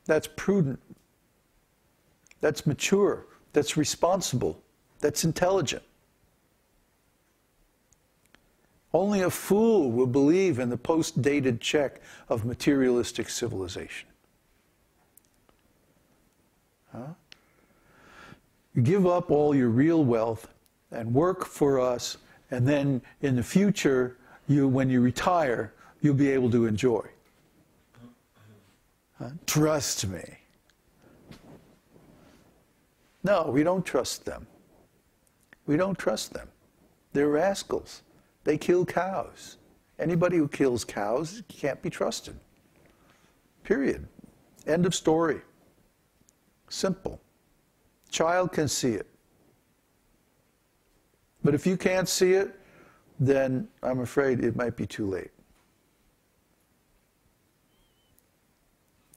That's prudent. That's mature. That's responsible. That's intelligent. Only a fool will believe in the post-dated check of materialistic civilization. Huh? You give up all your real wealth and work for us, and then in the future, when you retire, you'll be able to enjoy. Huh? Trust me. No, we don't trust them. We don't trust them. They're rascals. They kill cows. Anybody who kills cows can't be trusted. Period. End of story. Simple. Child can see it. But if you can't see it, then I'm afraid it might be too late.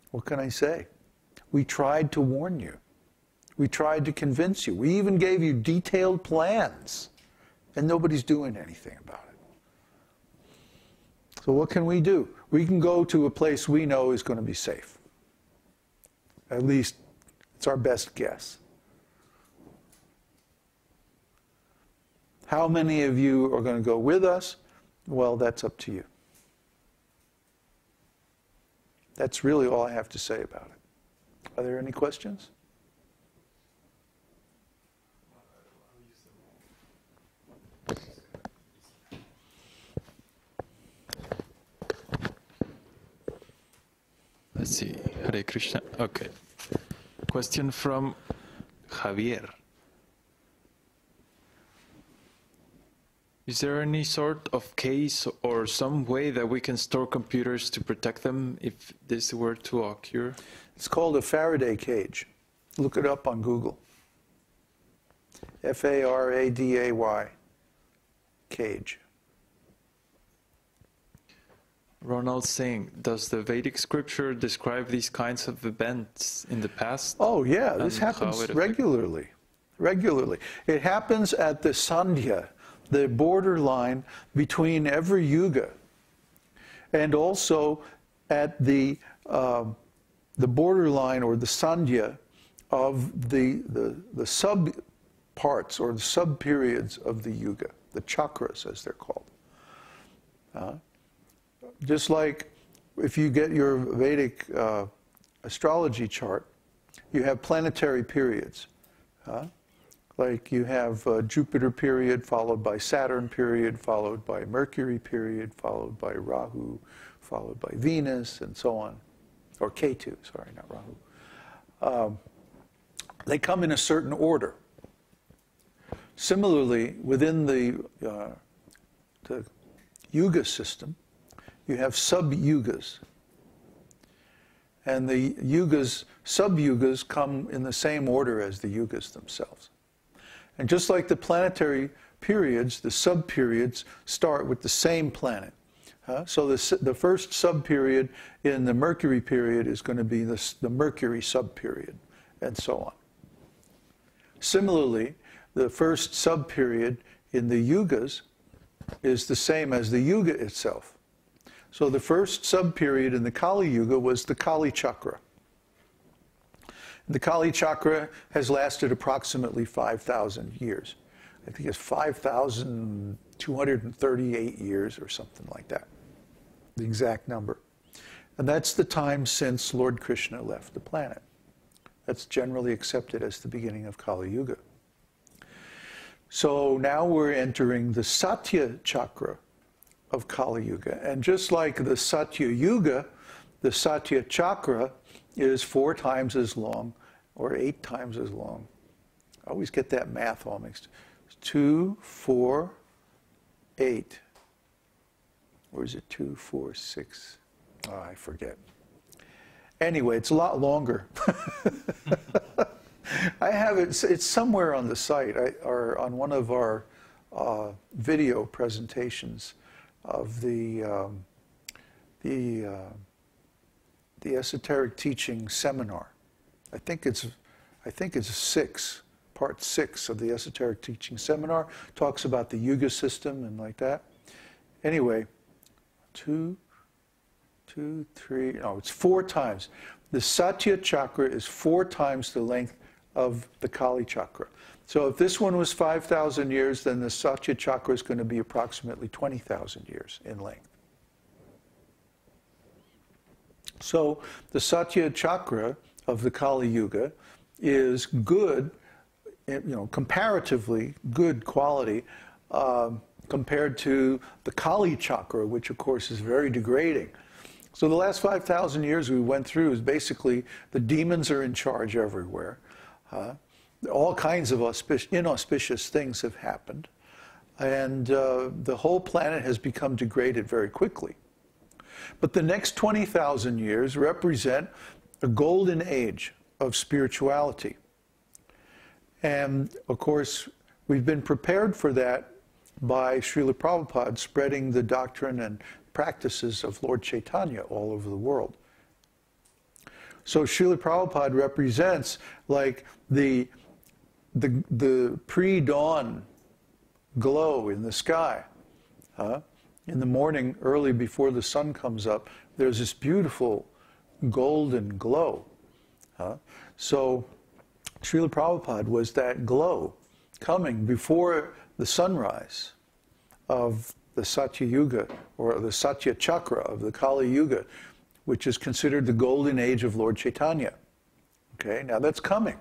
What can I say? We tried to warn you. We tried to convince you. We even gave you detailed plans, and nobody's doing anything about it. So what can we do? We can go to a place we know is going to be safe. At least it's our best guess. How many of you are going to go with us? Well, that's up to you. That's really all I have to say about it. Are there any questions? Let's see. Hare Krishna. Okay. Question from Javier. Is there any sort of case or some way that we can store computers to protect them if this were to occur? It's called a Faraday cage. Look it up on Google. F-A-R-A-D-A-Y. Cage. Ronald saying, does the Vedic scripture describe these kinds of events in the past? Oh yeah, this happens regularly. Regularly. It happens at the Sandhya, the borderline between every yuga, and also at the borderline or the Sandhya of the sub parts or the sub periods of the yuga, the chakras as they're called. Just like if you get your Vedic astrology chart, you have planetary periods. Like you have Jupiter period, followed by Saturn period, followed by Mercury period, followed by Rahu, followed by Venus, and so on. Or Ketu, sorry, not Rahu. They come in a certain order. Similarly, within the yuga system, you have sub-yugas. And the yugas, sub-yugas come in the same order as the yugas themselves. And just like the planetary periods, the sub-periods start with the same planet. So the first sub-period in the Mercury period is going to be the Mercury sub-period, and so on. Similarly, the first sub-period in the yugas is the same as the yuga itself. So the first sub-period in the Kali Yuga was the Kali Chakra. The Kali Chakra has lasted approximately 5,000 years. I think it's 5,238 years or something like that, the exact number. And that's the time since Lord Krishna left the planet. That's generally accepted as the beginning of Kali Yuga. So now we're entering the Satya Chakra of Kali Yuga. And just like the Satya Yuga, the Satya Chakra is 4 times as long or 8 times as long. I always get that math all mixed. 2, 4, 8. Or is it 2, 4, 6? Oh, I forget. Anyway, it's a lot longer. I have it, it's somewhere on the site or on one of our video presentations of the esoteric teaching seminar. I think it's 6, part 6 of the esoteric teaching seminar. Talks about the yuga system and like that. Anyway, 2, 3, no, it's 4 times. The Satya chakra is 4 times the length of the Kali chakra. So if this one was 5,000 years, then the Satya chakra is going to be approximately 20,000 years in length. So the Satya chakra of the Kali Yuga is good, comparatively good quality compared to the Kali chakra, which of course is very degrading. So the last 5,000 years we went through is basically the demons are in charge everywhere. All kinds of inauspicious things have happened. And the whole planet has become degraded very quickly. But the next 20,000 years represent a golden age of spirituality. And of course, we've been prepared for that by Srila Prabhupada spreading the doctrine and practices of Lord Chaitanya all over the world. So Srila Prabhupada represents like the pre-dawn glow in the sky. In the morning, early before the sun comes up, there's this beautiful golden glow. So Srila Prabhupada was that glow coming before the sunrise of the Satya Yuga, or the Satya Chakra of the Kali Yuga, which is considered the golden age of Lord Chaitanya. Okay, now that's coming.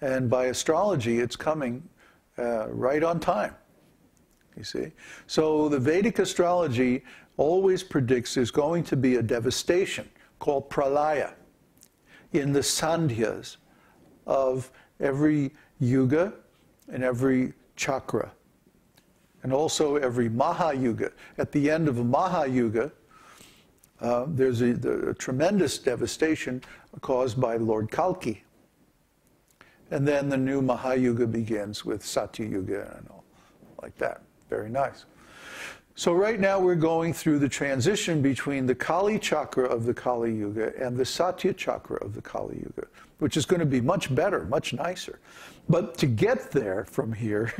And by astrology, it's coming right on time. You see? So the Vedic astrology always predicts there's going to be a devastation called pralaya in the sandhyas of every yuga and every chakra. And also every Mahayuga. At the end of a Mahayuga, there's a tremendous devastation caused by Lord Kalki. And then the new Mahayuga begins with Satya Yuga and all like that. Very nice. So right now we're going through the transition between the Kali chakra of the Kali Yuga and the Satya chakra of the Kali Yuga, which is going to be much better, much nicer. But to get there from here,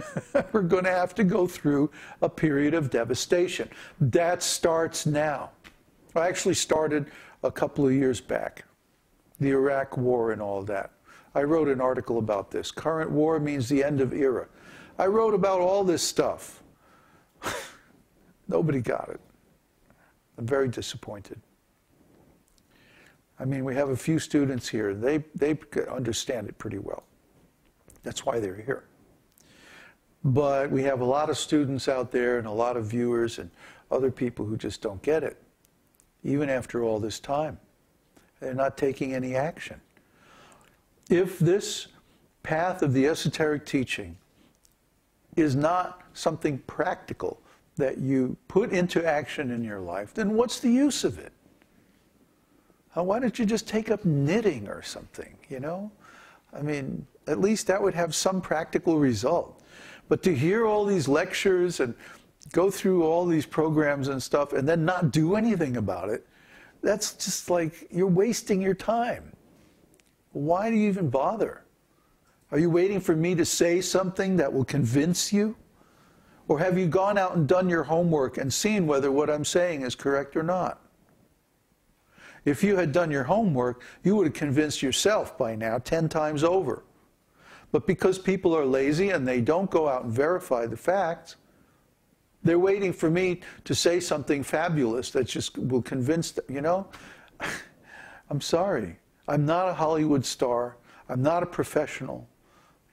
we're going to have to go through a period of devastation. That starts now. It actually started a couple of years back. The Iraq War and all that. I wrote an article about this. Current war means the end of era. I wrote about all this stuff. Nobody got it. I'm very disappointed. I mean, we have a few students here. They understand it pretty well. That's why they're here. But we have a lot of students out there and a lot of viewers and other people who just don't get it, even after all this time. They're not taking any action. If this path of the esoteric teaching is not something practical that you put into action in your life, then what's the use of it? Why don't you just take up knitting or something, you know? I mean, at least that would have some practical result. But to hear all these lectures and go through all these programs and stuff and then not do anything about it, that's just like you're wasting your time. Why do you even bother? Are you waiting for me to say something that will convince you? Or have you gone out and done your homework and seen whether what I'm saying is correct or not? If you had done your homework, you would have convinced yourself by now 10 times over. But because people are lazy and they don't go out and verify the facts, they're waiting for me to say something fabulous that just will convince them, you know? I'm sorry. I'm not a Hollywood star. I'm not a professional.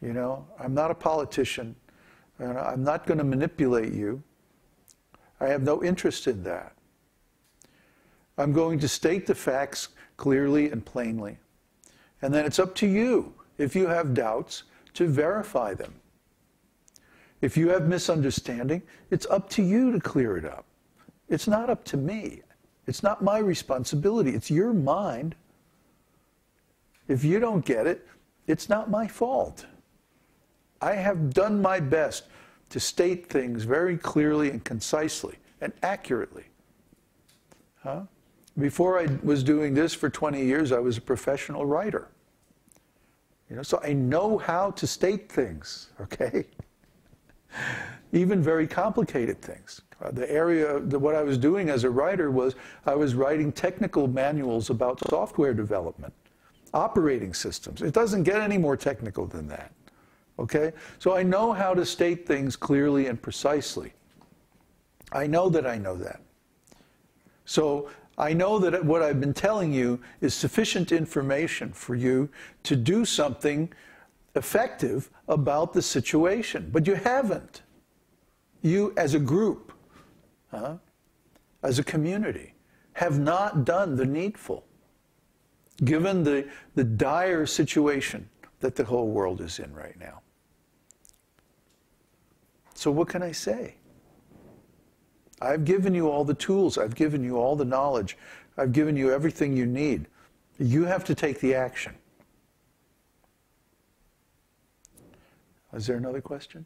You know? I'm not a politician. And I'm not going to manipulate you. I have no interest in that. I'm going to state the facts clearly and plainly. And then it's up to you, if you have doubts, to verify them. If you have misunderstanding, it's up to you to clear it up. It's not up to me. It's not my responsibility. It's your mind. If you don't get it, it's not my fault. I have done my best to state things very clearly and concisely and accurately. Before I was doing this for 20 years, I was a professional writer. You know, so I know how to state things, okay? Even very complicated things. What I was doing as a writer was I was writing technical manuals about software development, operating systems. It doesn't get any more technical than that. Okay? So I know how to state things clearly and precisely. I know that I know that. So I know that what I've been telling you is sufficient information for you to do something effective about the situation. But you haven't. You, as a group, as a community, have not done the needful, given the dire situation that the whole world is in right now. So what can I say? I've given you all the tools. I've given you all the knowledge. I've given you everything you need. You have to take the action. Is there another question?